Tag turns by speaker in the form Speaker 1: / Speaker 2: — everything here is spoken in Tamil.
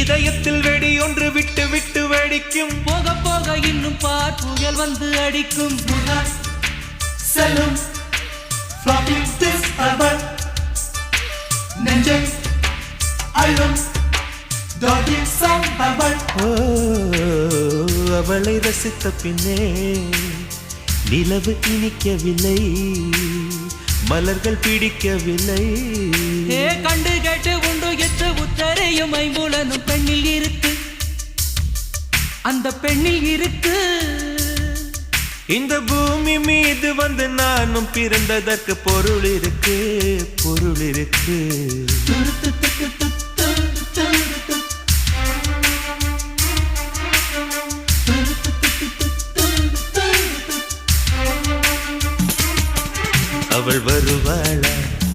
Speaker 1: இதயத்தில் வெடி ஒன்று விட்டு விட்டு வெடிக்கும்.
Speaker 2: போக போக இன்னும் பார் புயல் வந்து அடிக்கும்.
Speaker 1: செல்லும் floppy disk rubber நெஞ்சை அழும் doggy song bubble. அவளை ரசித்த பின்னே நிலவு இனிக்கவில்லை, மலர்கள் பிடிக்கவில்லை.
Speaker 2: கண்டு கேட்டு உண்டு எத்து உத்தரையும் ஐம்புலனும் பெண்ணில் இருக்கு, அந்த பெண்ணில் இருக்கு.
Speaker 1: இந்த பூமி மீது வந்து நானும் பிறந்ததற்கு பொருள் இருக்கு, பொருள் இருக்கு.